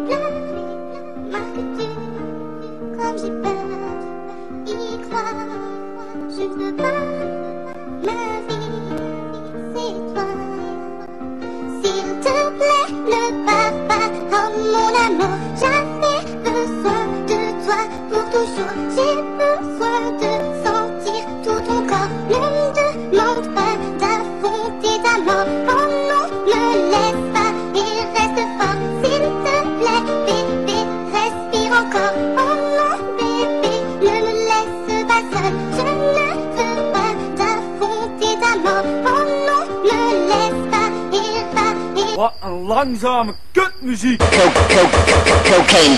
pleure, marques-tu comme j'ai peur y croire. Je veux pas ma vie, c'est toi. S'il te plaît, ne pars pas, oh mon amour. J'avais besoin de toi pour toujours. J'ai besoin de sentir tout ton corps. Ne me demande pas d'affronter ta mort. Oh non, me laisse pas et reste fort. S'il te plaît, bébé, respire encore. Oh non, bébé, ne me laisse pas seul. Je ne veux pas d'affronter ta mort. Oh non, me laisse pas et va et... Wat een langzame kutmuziek. Cocaine.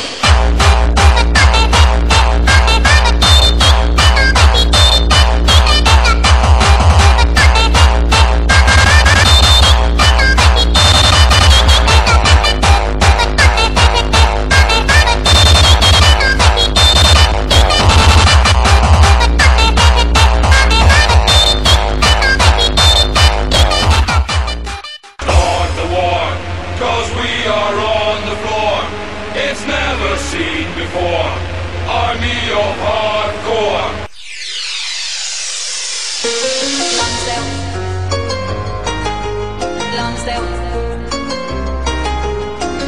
Cause we are on the floor. It's never seen before. Army of hardcore. Lonsdale,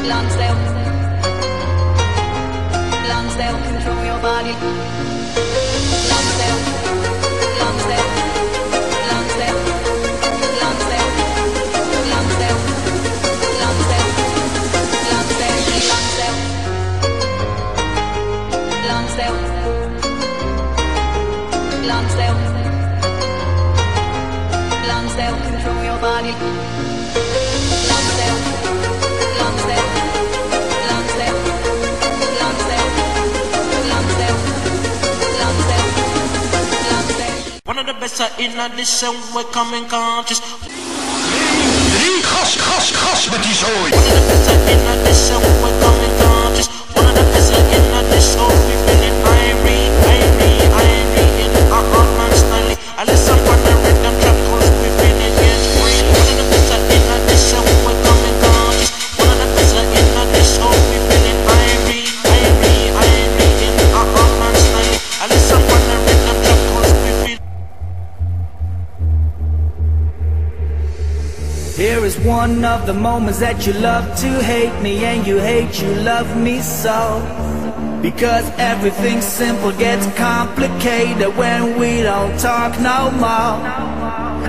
Lonsdale, Lonsdale, control your body. Lonsdale, Lonsdale, Lonsdale, Lonsdale, Lonsdale, Lonsdale, Lonsdale, Lonsdale, Lonsdale, Lonsdale, control your body. Lonsdale, Lonsdale, Lonsdale, Lonsdale, Lonsdale, Lonsdale, Lonsdale. One of the best are in addition, we're coming conscious. Gas met die zooi. One of the best are in addition, we're coming conscious. One of the best are in addition, we feeling irie in our heart man style. I listen for the rhythm track, cause we feeling get free. One of the best are in addition, we're coming conscious. One of the best are in addition, we feeling irie in our heart man style. I listen for the rhythm track, cause we feel. Here is one of the moments that you love to hate me, and you hate you love me so. Because everything simple gets complicated when we don't talk no more.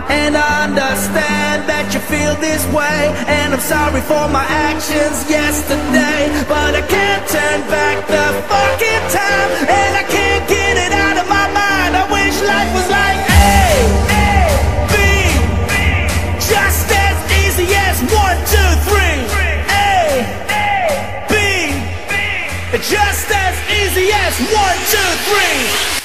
And I understand that you feel this way, and I'm sorry for my actions yesterday. But I can't turn back the fucking time, and I can't get it out of my mind. I wish life was like A, B, just as easy as 1, 2, 3. A, B, just as easy as 1, 2, 3.